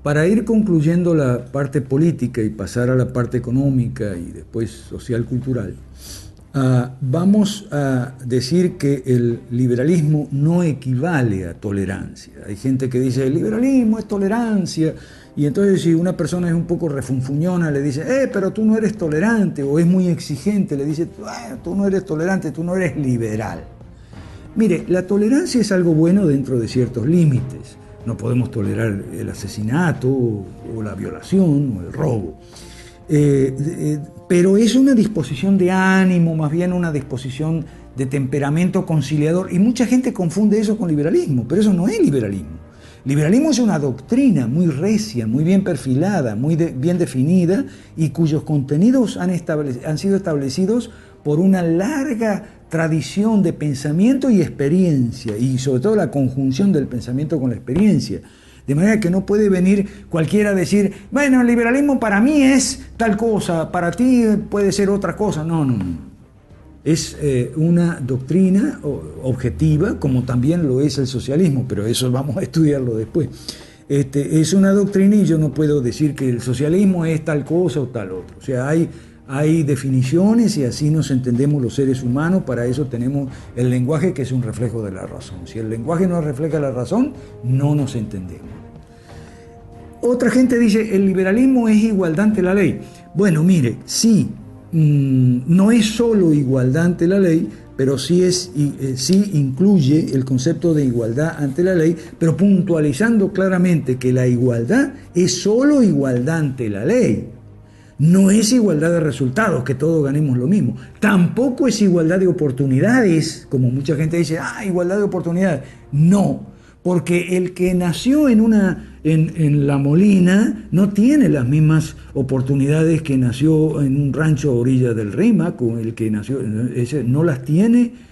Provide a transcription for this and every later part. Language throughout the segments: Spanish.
Para ir concluyendo la parte política y pasar a la parte económica y después social-cultural, vamos a decir que el liberalismo no equivale a tolerancia. Hay gente que dice, el liberalismo es tolerancia, y entonces si una persona es un poco refunfuñona, le dice, pero tú no eres tolerante, o es muy exigente, le dice, tú no eres tolerante, tú no eres liberal. Mire, la tolerancia es algo bueno dentro de ciertos límites. No podemos tolerar el asesinato, o la violación, o el robo. Pero es una disposición de ánimo, más bien una disposición de temperamento conciliador. Y mucha gente confunde eso con liberalismo, pero eso no es liberalismo. Liberalismo es una doctrina muy recia, muy bien perfilada, muy bien definida, y cuyos contenidos han sido establecidos por una larga tradición de pensamiento y experiencia, y sobre todo la conjunción del pensamiento con la experiencia. De manera que no puede venir cualquiera a decir, bueno, el liberalismo para mí es tal cosa, para ti puede ser otra cosa. No. Es una doctrina objetiva, como también lo es el socialismo, pero eso vamos a estudiarlo después. Es una doctrina y yo no puedo decir que el socialismo es tal cosa o tal otra. O sea, hay definiciones y así nos entendemos los seres humanos. Para eso tenemos el lenguaje, que es un reflejo de la razón. Si el lenguaje no refleja la razón, no nos entendemos. Otra gente dice, el liberalismo es igualdad ante la ley. Bueno, mire, sí, no es solo igualdad ante la ley, pero sí incluye el concepto de igualdad ante la ley, pero puntualizando claramente que la igualdad es solo igualdad ante la ley. No es igualdad de resultados, que todos ganemos lo mismo. Tampoco es igualdad de oportunidades, como mucha gente dice, igualdad de oportunidades. No, porque el que nació en La Molina no tiene las mismas oportunidades que nació en un rancho a orillas del Rímac, con el que nació, no las tiene,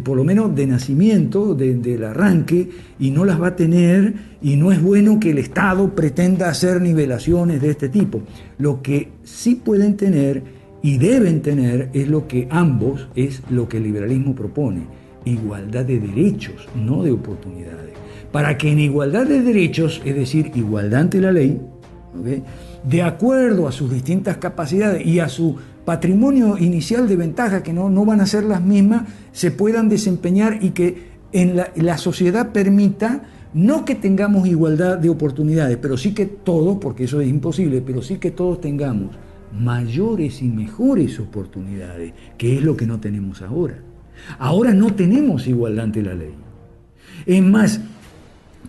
por lo menos de nacimiento, del arranque, y no las va a tener, y no es bueno que el Estado pretenda hacer nivelaciones de este tipo. Lo que sí pueden tener y deben tener es lo que el liberalismo propone: igualdad de derechos, no de oportunidades. Para que en igualdad de derechos, es decir, igualdad ante la ley, ¿okay?, de acuerdo a sus distintas capacidades y a su patrimonio inicial de ventaja, que no van a ser las mismas, se puedan desempeñar, y que la sociedad permita no que tengamos igualdad de oportunidades, pero sí que todos, porque eso es imposible, pero sí que todos tengamos mayores y mejores oportunidades, que es lo que no tenemos ahora. Ahora no tenemos igualdad ante la ley. Es más,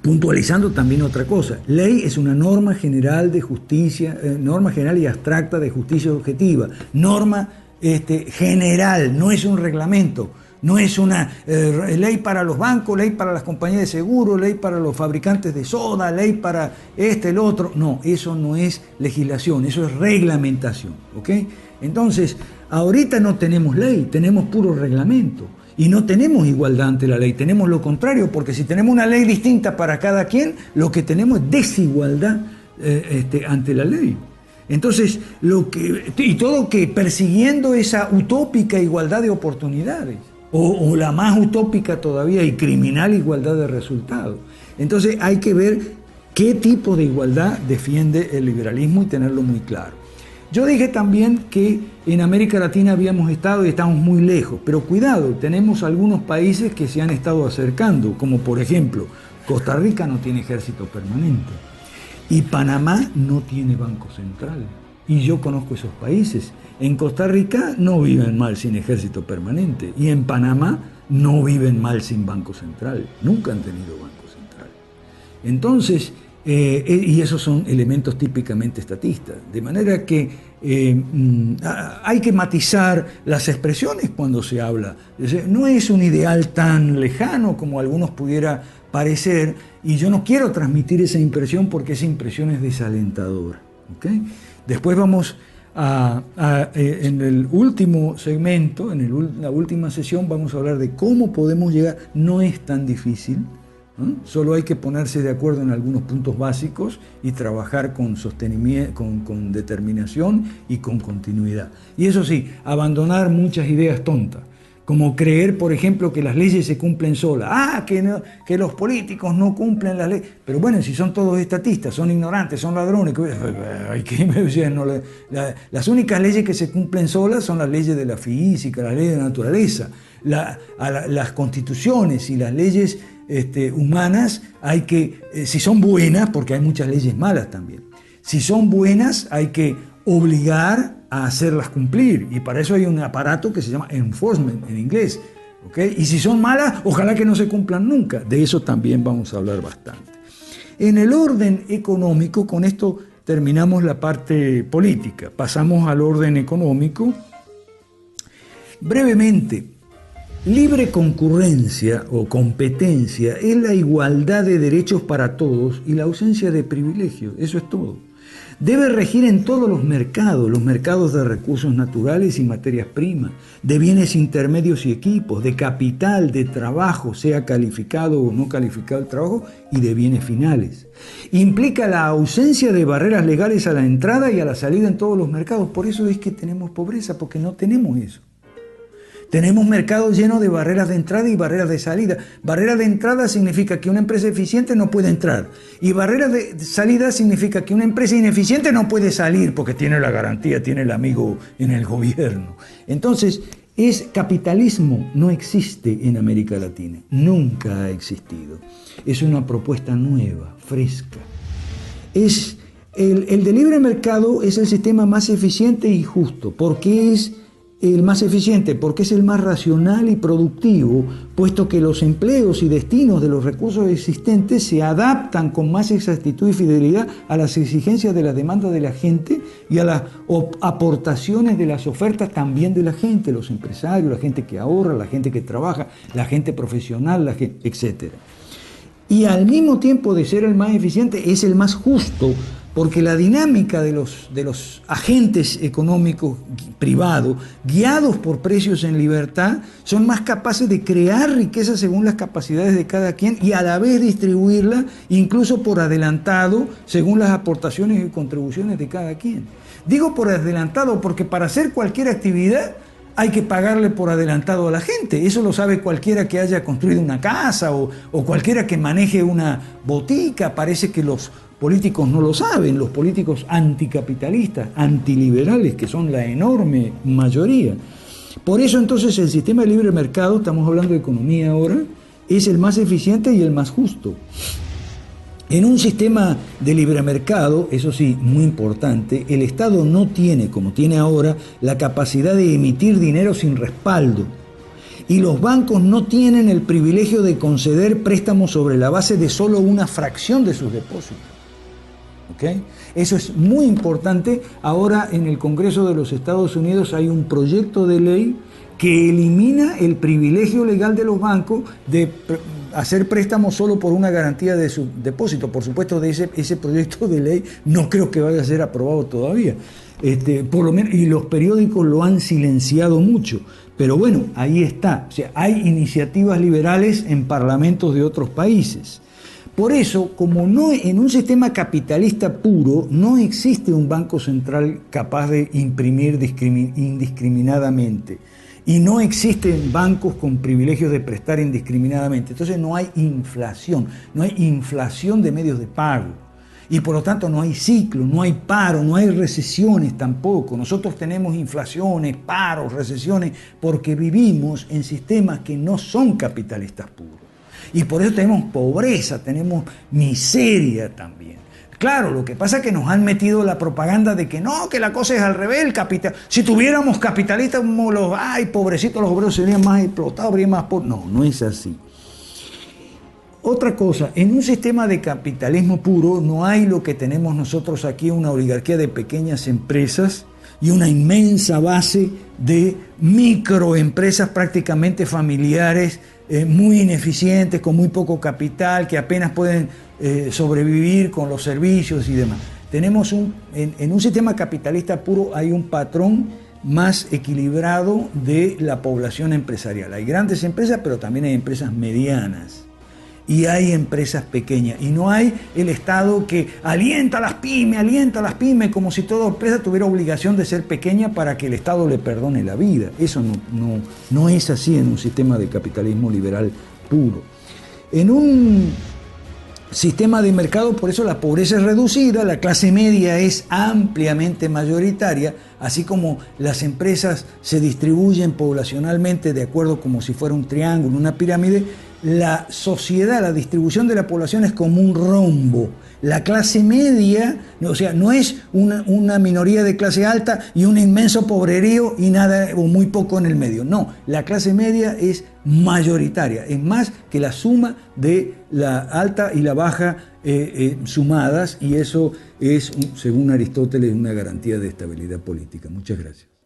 puntualizando también otra cosa, ley es una norma general de justicia, norma general y abstracta de justicia objetiva, norma general, no es un reglamento, no es una ley para los bancos, ley para las compañías de seguro, ley para los fabricantes de soda, ley para el otro. No, eso no es legislación, eso es reglamentación, ¿ok? Entonces, ahorita no tenemos ley, tenemos puro reglamento. Y no tenemos igualdad ante la ley, tenemos lo contrario, porque si tenemos una ley distinta para cada quien, lo que tenemos es desigualdad ante la ley. Entonces, y todo que persiguiendo esa utópica igualdad de oportunidades, o la más utópica todavía y criminal igualdad de resultados. Entonces hay que ver qué tipo de igualdad defiende el liberalismo y tenerlo muy claro. Yo dije también que en América Latina habíamos estado y estamos muy lejos, pero cuidado, tenemos algunos países que se han estado acercando, como por ejemplo, Costa Rica no tiene ejército permanente y Panamá no tiene banco central. Y yo conozco esos países. En Costa Rica no viven mal sin ejército permanente y en Panamá no viven mal sin banco central. Nunca han tenido banco central. Entonces, y esos son elementos típicamente estatistas, de manera que hay que matizar las expresiones cuando se habla. No es un ideal tan lejano como a algunos pudiera parecer, y yo no quiero transmitir esa impresión porque esa impresión es desalentadora, ¿okay? Después vamos en el último segmento, la última sesión, vamos a hablar de cómo podemos llegar. No es tan difícil, ¿no? Solo hay que ponerse de acuerdo en algunos puntos básicos y trabajar con sostenimiento, con determinación y con continuidad. Y eso sí, abandonar muchas ideas tontas, como creer, por ejemplo, que las leyes se cumplen solas. Que los políticos no cumplen las leyes. Pero bueno, si son todos estatistas, son ignorantes, son ladrones, las únicas leyes que se cumplen solas son las leyes de la física, las leyes de la naturaleza. Las constituciones y las leyes humanas hay que, si son buenas, porque hay muchas leyes malas también, si son buenas hay que obligar a hacerlas cumplir, y para eso hay un aparato que se llama enforcement en inglés, ¿okay? Y si son malas, ojalá que no se cumplan nunca. De eso también vamos a hablar bastante. En el orden económico, con esto terminamos la parte política, pasamos al orden económico. Brevemente, libre concurrencia o competencia es la igualdad de derechos para todos y la ausencia de privilegios, eso es todo. Debe regir en todos los mercados de recursos naturales y materias primas, de bienes intermedios y equipos, de capital, de trabajo, sea calificado o no calificado el trabajo, y de bienes finales. Implica la ausencia de barreras legales a la entrada y a la salida en todos los mercados. Por eso es que tenemos pobreza, porque no tenemos eso. Tenemos mercados llenos de barreras de entrada y barreras de salida. Barrera de entrada significa que una empresa eficiente no puede entrar. Y barrera de salida significa que una empresa ineficiente no puede salir porque tiene la garantía, tiene el amigo en el gobierno. Entonces, capitalismo no existe en América Latina. Nunca ha existido. Es una propuesta nueva, fresca. El de libre mercado es el sistema más eficiente y justo. ¿Por qué es el más eficiente? Porque es el más racional y productivo, puesto que los empleos y destinos de los recursos existentes se adaptan con más exactitud y fidelidad a las exigencias de la demanda de la gente y a las aportaciones de las ofertas también de la gente, los empresarios, la gente que ahorra, la gente que trabaja, la gente profesional, etc. Y al mismo tiempo de ser el más eficiente, es el más justo, porque la dinámica de los agentes económicos privados, guiados por precios en libertad, son más capaces de crear riqueza según las capacidades de cada quien y a la vez distribuirla, incluso por adelantado, según las aportaciones y contribuciones de cada quien. Digo por adelantado porque para hacer cualquier actividad hay que pagarle por adelantado a la gente. Eso lo sabe cualquiera que haya construido una casa o cualquiera que maneje una botica. Parece que los políticos no lo saben, los políticos anticapitalistas, antiliberales, que son la enorme mayoría. Por eso entonces el sistema de libre mercado, estamos hablando de economía ahora, es el más eficiente y el más justo. En un sistema de libre mercado, eso sí, muy importante, el Estado no tiene, como tiene ahora, la capacidad de emitir dinero sin respaldo. Y los bancos no tienen el privilegio de conceder préstamos sobre la base de solo una fracción de sus depósitos. ¿Okay? Eso es muy importante. Ahora en el Congreso de los Estados Unidos hay un proyecto de ley que elimina el privilegio legal de los bancos de hacer préstamos solo por una garantía de su depósito. Por supuesto, de ese proyecto de ley no creo que vaya a ser aprobado todavía. Por lo menos, y los periódicos lo han silenciado mucho. Pero bueno, ahí está. O sea, hay iniciativas liberales en parlamentos de otros países. Por eso, como no en un sistema capitalista puro, no existe un banco central capaz de imprimir indiscriminadamente. Y no existen bancos con privilegios de prestar indiscriminadamente. Entonces no hay inflación de medios de pago. Y por lo tanto no hay ciclo, no hay paro, no hay recesiones tampoco. Nosotros tenemos inflaciones, paros, recesiones, porque vivimos en sistemas que no son capitalistas puros. Y por eso tenemos pobreza, tenemos miseria también. Claro, lo que pasa es que nos han metido la propaganda de que no, que la cosa es al revés, el capital. Si tuviéramos capitalistas, pobrecitos, los obreros serían más explotados, serían más pobres. No, no es así. Otra cosa, en un sistema de capitalismo puro no hay lo que tenemos nosotros aquí, una oligarquía de pequeñas empresas y una inmensa base de microempresas prácticamente familiares, muy ineficientes, con muy poco capital, que apenas pueden sobrevivir con los servicios y demás. Tenemos en un sistema capitalista puro hay un patrón más equilibrado de la población empresarial. Hay grandes empresas, pero también hay empresas medianas. y hay empresas pequeñas. Y no hay el Estado que alienta a las pymes, como si toda empresa tuviera obligación de ser pequeña para que el Estado le perdone la vida. Eso no es así en un sistema de capitalismo liberal puro. En un sistema de mercado, por eso la pobreza es reducida, la clase media es ampliamente mayoritaria, así como las empresas se distribuyen poblacionalmente de acuerdo como si fuera un triángulo, una pirámide. La sociedad, la distribución de la población es como un rombo. La clase media, o sea, no es una minoría de clase alta y un inmenso pobrerío y nada o muy poco en el medio. No, la clase media es mayoritaria, es más que la suma de la alta y la baja sumadas, y eso es, según Aristóteles, una garantía de estabilidad política. Muchas gracias.